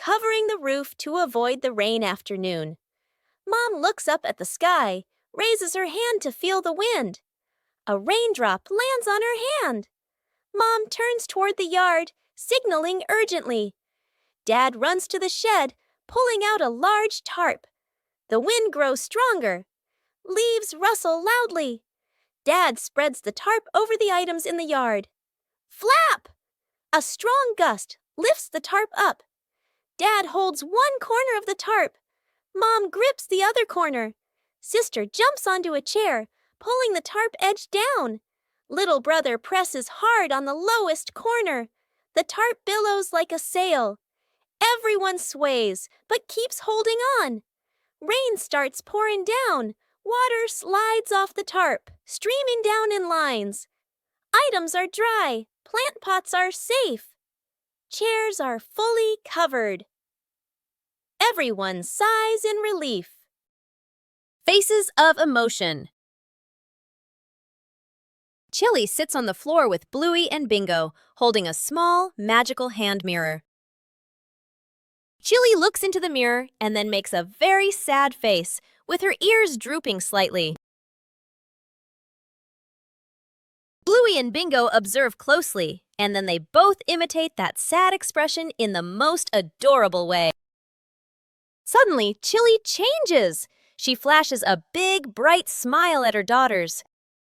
covering the roof to avoid the rain afternoon. Mom looks up at the sky, raises her hand to feel the wind. A raindrop lands on her hand. Mom turns toward the yard, signaling urgently. Dad runs to the shed, pulling out a large tarp. The wind grows stronger. Leaves rustle loudly. Dad spreads the tarp over the items in the yard. Flap! A strong gust lifts the tarp up. Dad holds one corner of the tarp. Mom grips the other corner. Sister jumps onto a chair, pulling the tarp edge down. Little brother presses hard on the lowest corner. The tarp billows like a sail. Everyone sways, but keeps holding on. Rain starts pouring down. Water slides off the tarp, streaming down in lines. Items are dry. Plant pots are safe. Chairs are fully covered. Everyone sighs in relief. Faces of emotion. Chili sits on the floor with Bluey and Bingo, holding a small, magical hand mirror. Chili looks into the mirror and then makes a very sad face, with her ears drooping slightly. Bluey and Bingo observe closely, and then they both imitate that sad expression in the most adorable way. Suddenly, Chili changes. She flashes a big, bright smile at her daughters.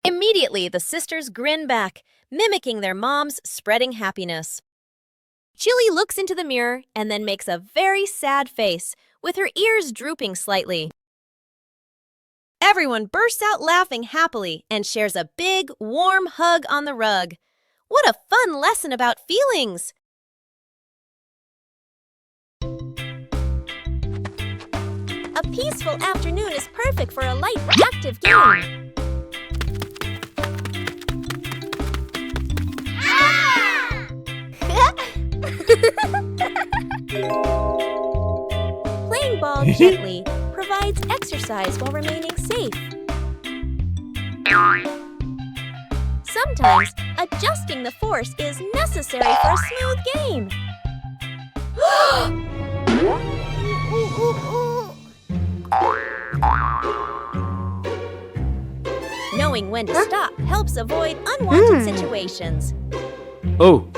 Immediately, the sisters grin back, mimicking their mom's spreading happiness. Chili looks into the mirror and then makes a very sad face, with her ears drooping slightly. Everyone bursts out laughing happily and shares a big, warm hug on the rug. What a fun lesson about feelings! A peaceful afternoon is perfect for a light, active game. Playing ball gently provides exercise while remaining safe. Sometimes, adjusting the force is necessary for a smooth game. Knowing when to stop helps avoid unwanted situations. Oh.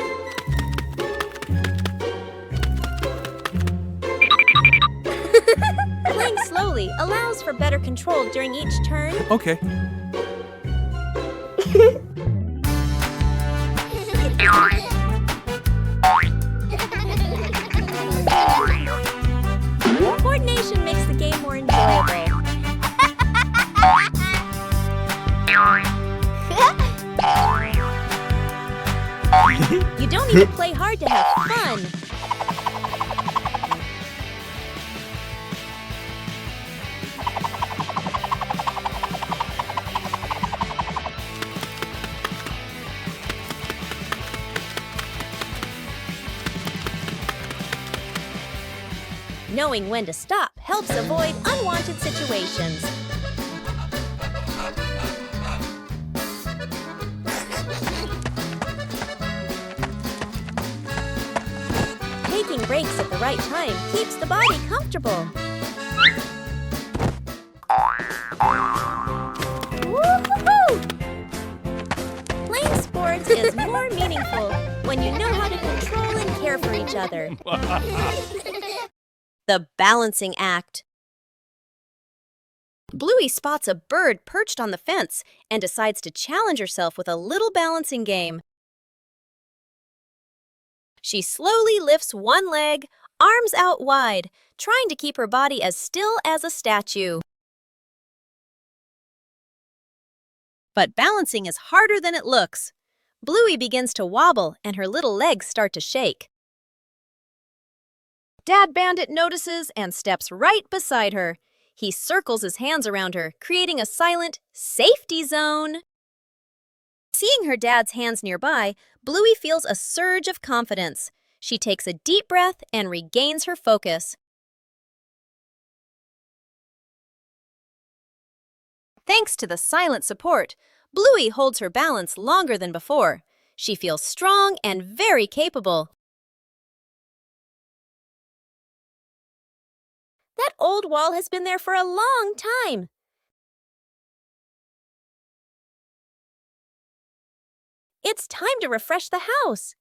Playing slowly allows for better control during each turn. Okay. Coordination makes the game more enjoyable. You don't need to play hard to have fun. Knowing when to stop helps avoid unwanted situations. Taking breaks at the right time keeps the body comfortable. Woo-hoo-hoo! Playing sports is more meaningful when you know how to control and care for each other. The balancing act. Bluey spots a bird perched on the fence and decides to challenge herself with a little balancing game. She slowly lifts one leg, arms out wide, trying to keep her body as still as a statue. But balancing is harder than it looks. Bluey begins to wobble and her little legs start to shake. Dad Bandit notices and steps right beside her. He circles his hands around her, creating a silent safety zone. Seeing her dad's hands nearby, Bluey feels a surge of confidence. She takes a deep breath and regains her focus. Thanks to the silent support, Bluey holds her balance longer than before. She feels strong and very capable. That old wall has been there for a long time. It's time to refresh the house.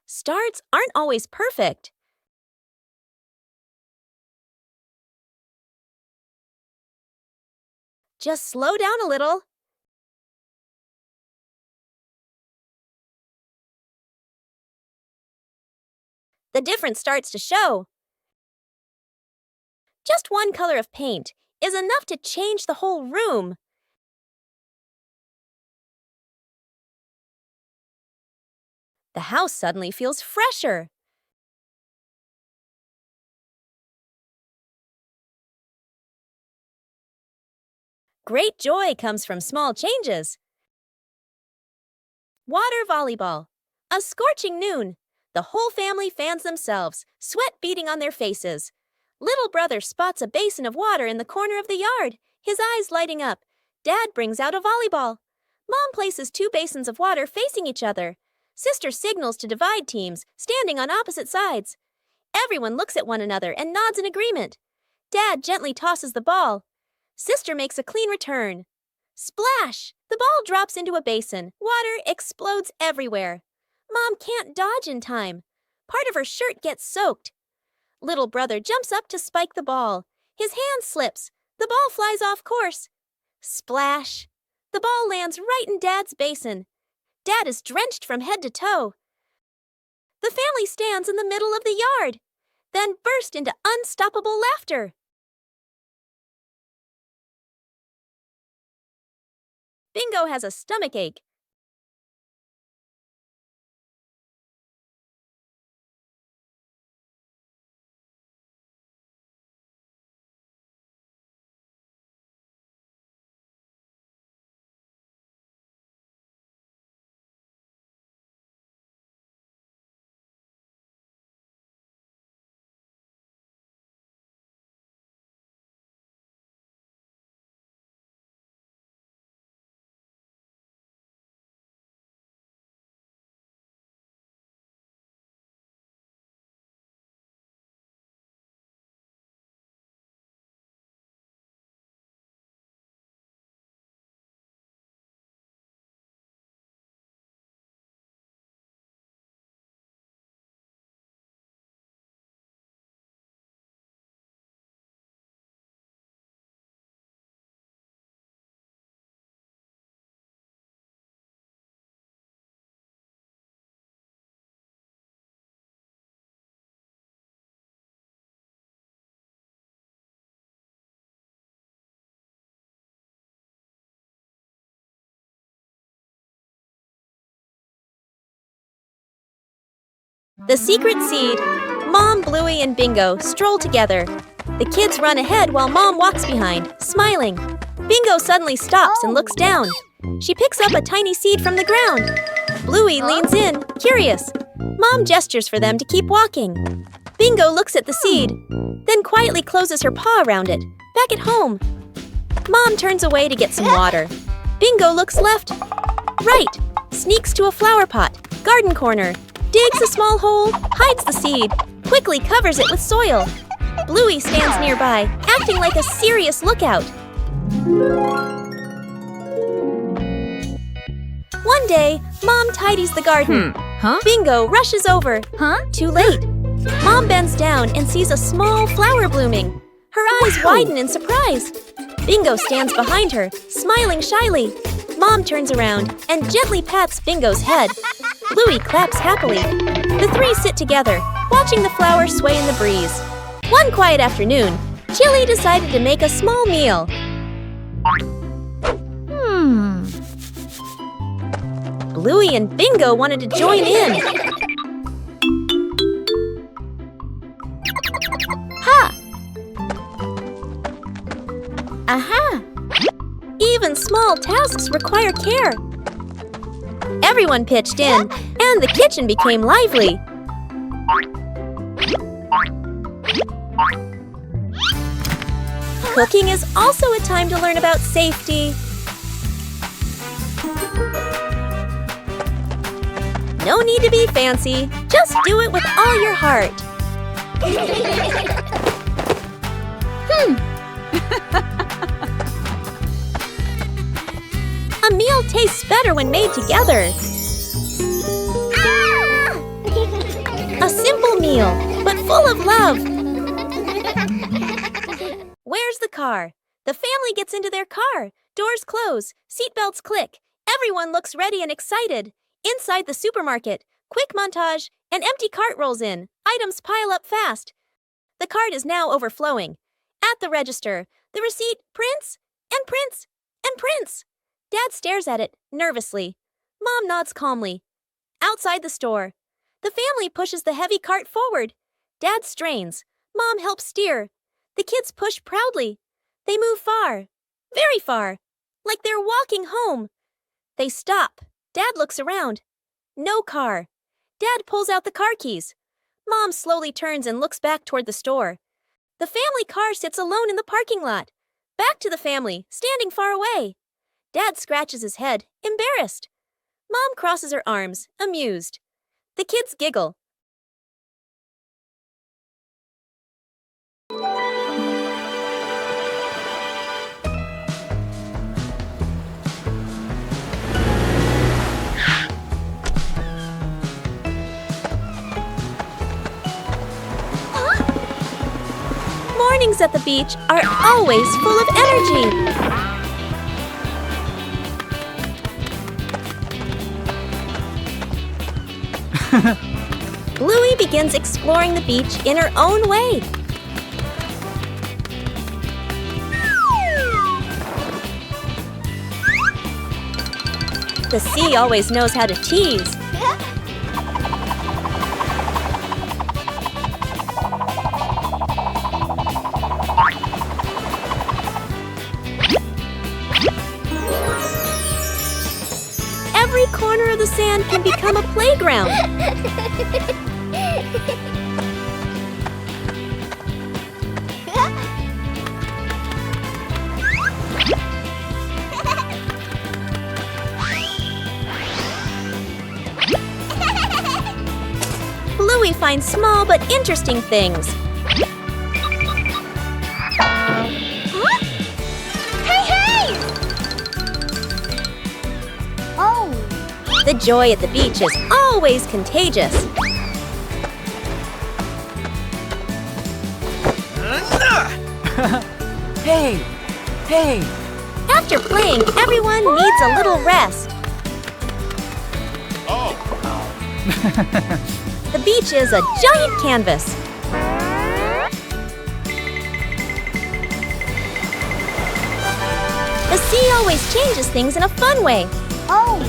Starts aren't always perfect. Just slow down a little. The difference starts to show. Just one color of paint is enough to change the whole room. The house suddenly feels fresher. Great joy comes from small changes. Water volleyball. A scorching noon. The whole family fans themselves, sweat beading on their faces. Little brother spots a basin of water in the corner of the yard, his eyes lighting up. Dad brings out a volleyball. Mom places 2 basins of water facing each other. Sister signals to divide teams, standing on opposite sides. Everyone looks at one another and nods in agreement. Dad gently tosses the ball. Sister makes a clean return. Splash! The ball drops into a basin. Water explodes everywhere. Mom can't dodge in time. Part of her shirt gets soaked. Little brother jumps up to spike the ball. His hand slips. The ball flies off course. Splash! The ball lands right in Dad's basin. Dad is drenched from head to toe. The family stands in the middle of the yard, then burst into unstoppable laughter. Bingo has a stomachache. The secret seed. Mom, Bluey, and Bingo stroll together. The kids run ahead while Mom walks behind, smiling. Bingo suddenly stops and looks down. She picks up a tiny seed from the ground. Bluey leans in, curious. Mom gestures for them to keep walking. Bingo looks at the seed, then quietly closes her paw around it, back at home. Mom turns away to get some water. Bingo looks left, right, sneaks to a flower pot, garden corner, digs a small hole, hides the seed, quickly covers it with soil. Bluey stands nearby, acting like a serious lookout. One day, Mom tidies the garden. Bingo rushes over. Too late. Mom bends down and sees a small flower blooming. Her eyes widen in surprise. Bingo stands behind her, smiling shyly. Mom turns around and gently pats Bingo's head. Bluey claps happily. The 3 sit together, watching the flower sway in the breeze. One quiet afternoon, Chili decided to make a small meal. Bluey and Bingo wanted to join in. Ha! Aha! Even small tasks require care. Everyone pitched in, and the kitchen became lively. Cooking is also a time to learn about safety. No need to be fancy. Just do it with all your heart. A meal tastes better when made together. A simple meal, but full of love. Where's the car? The family gets into their car. Doors close. Seatbelts click. Everyone looks ready and excited. Inside the supermarket, quick montage, an empty cart rolls in. Items pile up fast. The cart is now overflowing. At the register, the receipt prints and prints and prints. Dad stares at it, nervously. Mom nods calmly. Outside the store, the family pushes the heavy cart forward. Dad strains. Mom helps steer. The kids push proudly. They move far, very far, like they're walking home. They stop. Dad looks around. No car. Dad pulls out the car keys. Mom slowly turns and looks back toward the store. The family car sits alone in the parking lot. Back to the family, standing far away. Dad scratches his head, embarrassed. Mom crosses her arms, amused. The kids giggle. Mornings at the beach are always full of energy. Bluey begins exploring the beach in her own way. The sea always knows how to tease. Every corner of the sand can become a playground. Bluey finds small but interesting things. Huh? Hey! Oh! The joy at the beach is always contagious. Hey! After playing, everyone needs a little rest. The beach is a giant canvas. The sea always changes things in a fun way. Oh!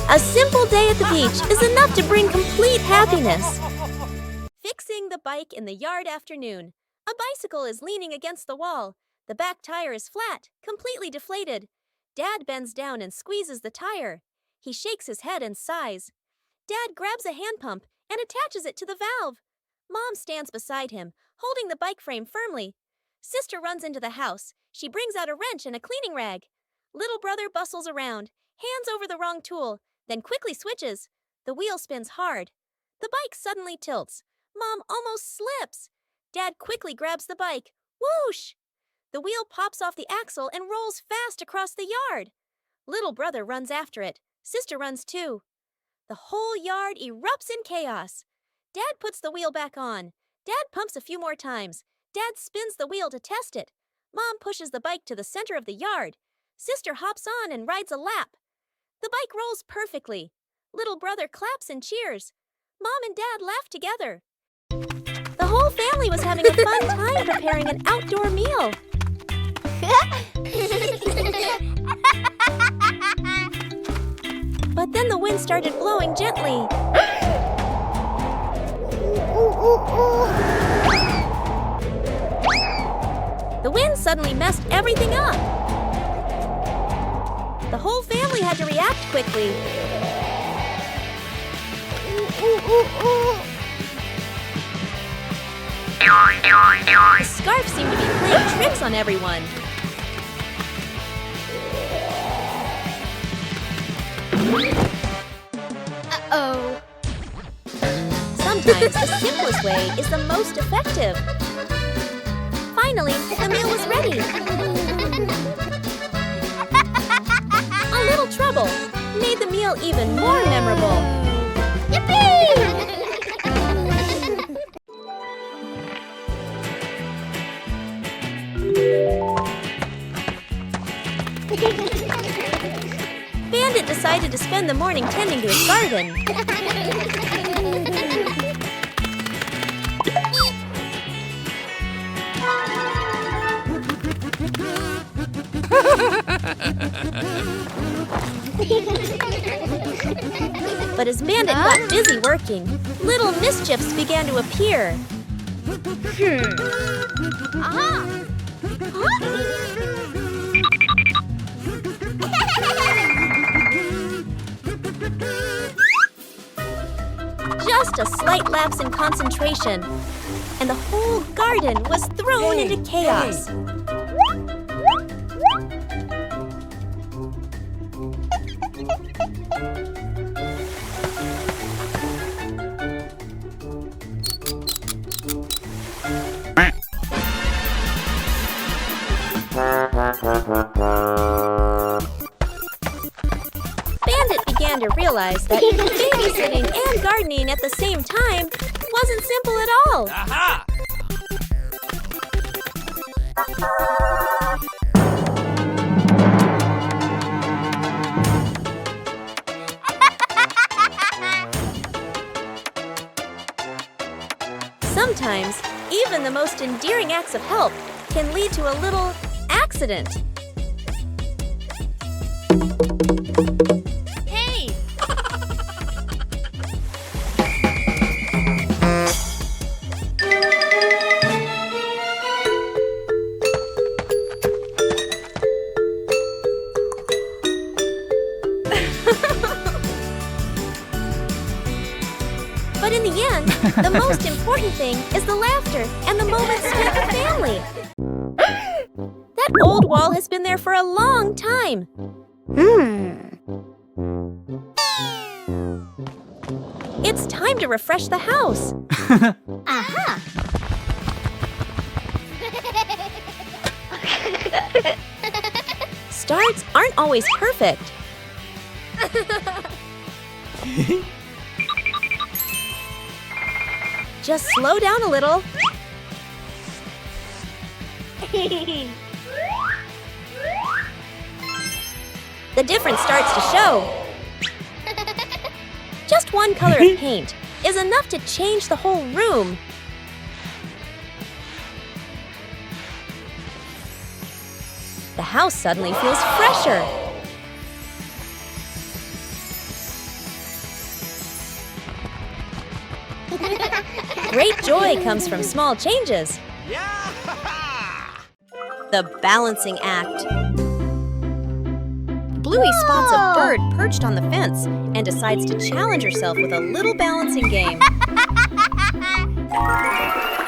A simple day at the beach is enough to bring complete happiness. Fixing the bike in the yard afternoon. A bicycle is leaning against the wall. The back tire is flat, completely deflated. Dad bends down and squeezes the tire. He shakes his head and sighs. Dad grabs a hand pump and attaches it to the valve. Mom stands beside him, holding the bike frame firmly. Sister runs into the house. She brings out a wrench and a cleaning rag. Little brother bustles around, hands over the wrong tool, then quickly switches. The wheel spins hard. The bike suddenly tilts. Mom almost slips. Dad quickly grabs the bike. Whoosh! The wheel pops off the axle and rolls fast across the yard. Little brother runs after it. Sister runs too. The whole yard erupts in chaos. Dad puts the wheel back on. Dad pumps a few more times. Dad spins the wheel to test it. Mom pushes the bike to the center of the yard. Sister hops on and rides a lap. The bike rolls perfectly. Little brother claps and cheers. Mom and Dad laugh together. The whole family was having a fun time preparing an outdoor meal. But then the wind started blowing gently. The wind suddenly messed everything up. The whole family had to react quickly. The scarf seemed to be playing tricks on everyone. Uh-oh. Sometimes the simplest way is the most effective. Finally, the meal was ready. A little trouble made the meal even more memorable. Yippee! Bandit decided to spend the morning tending to his garden. But as Bandit got busy working, little mischiefs began to appear. Aha! Just a slight lapse in concentration, and the whole garden was thrown into chaos. Bandit began to realize that babysitting and gardening at the same time wasn't simple at all. Aha! Sometimes, even the most endearing acts of help can lead to a little accident. Hey! But in the end, the most important thing is the laughter and the moments spent with family. That old wall has been there for a long time. It's time to refresh the house. Aha! Starts aren't always perfect. Just slow down a little. The difference starts to show. Just one color of paint is enough to change the whole room. The house suddenly feels fresher. Great joy comes from small changes. The balancing act. Bluey spots a bird perched on the fence and decides to challenge herself with a little balancing game.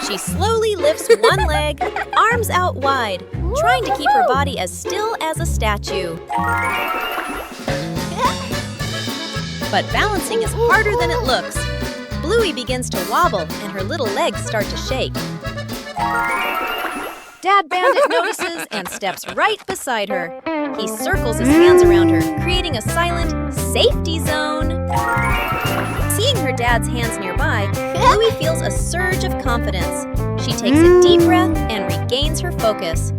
She slowly lifts one leg, arms out wide, trying to keep her body as still as a statue. But balancing is harder than it looks. Bluey begins to wobble and her little legs start to shake. Dad Bandit notices and steps right beside her. He circles his hands around her, creating a silent safety zone. Seeing her dad's hands nearby, Bluey feels a surge of confidence. She takes a deep breath and regains her focus.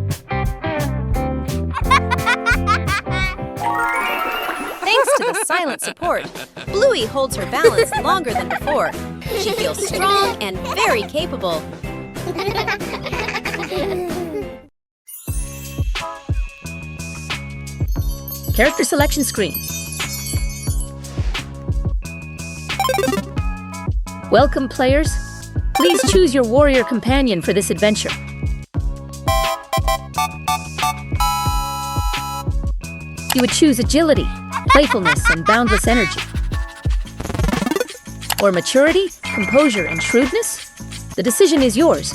Thanks to the silent support, Bluey holds her balance longer than before. She feels strong and very capable. Character selection screen. Welcome, players. Please choose your warrior companion for this adventure. You would choose agility, playfulness, and boundless energy. Or maturity, composure, and shrewdness? The decision is yours.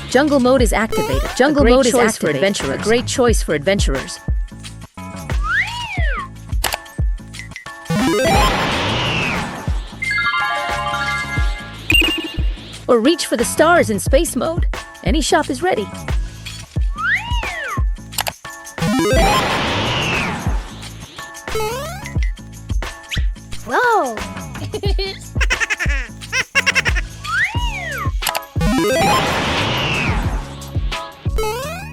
Jungle mode is activated. Jungle mode is activated for adventurers. A great choice for adventurers. Or reach for the stars in space mode. Any shop is ready. Whoa!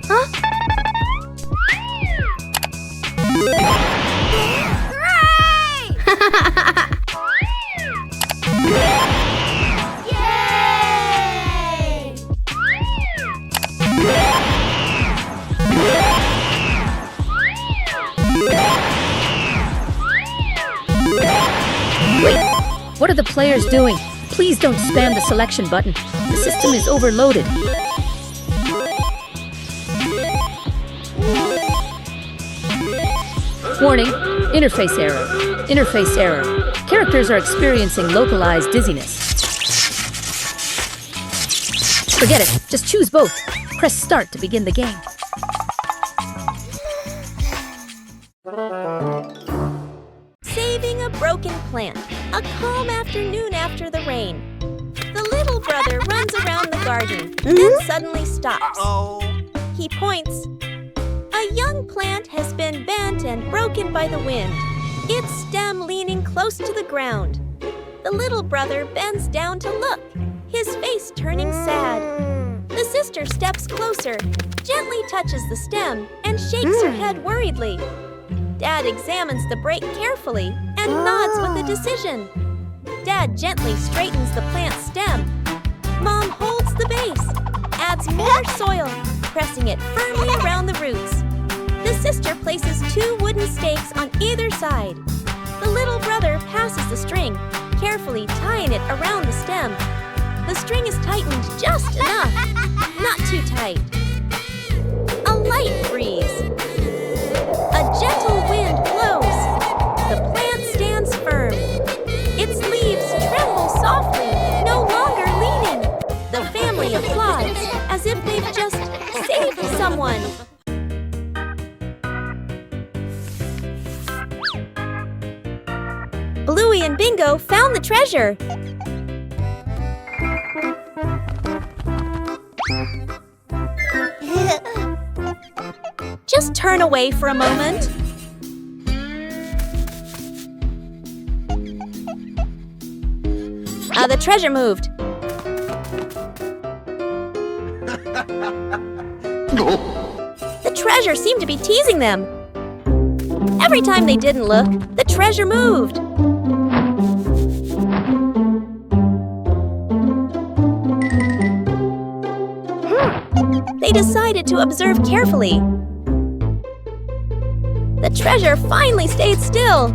Huh? Wait, what are the players doing? Please don't spam the selection button. The system is overloaded. Warning, interface error. Interface error. Characters are experiencing localized dizziness. Forget it, just choose both. Press start to begin the game. Saving a broken plant. A calm afternoon after the rain. The little brother runs around the garden, then suddenly stops. He points. A young plant has been bent and broken by the wind, its stem leaning close to the ground. The little brother bends down to look, his face turning sad. The sister steps closer, gently touches the stem, and shakes her head worriedly. Dad examines the break carefully and nods with a decision. Dad gently straightens the plant's stem. Mom holds the base, adds more soil, pressing it firmly around the roots. The sister places 2 wooden stakes on either side. The little brother passes the string, carefully tying it around the stem. The string is tightened just enough, not too tight. A light breeze. A gentle wind blows. The plant stands firm. Its leaves tremble softly, no longer leaning. The family applauds as if they've just saved someone. Bluey and Bingo found the treasure. Just turn away for a moment. The treasure moved. The treasure seemed to be teasing them. Every time they didn't look, the treasure moved. They decided to observe carefully. The treasure finally stayed still.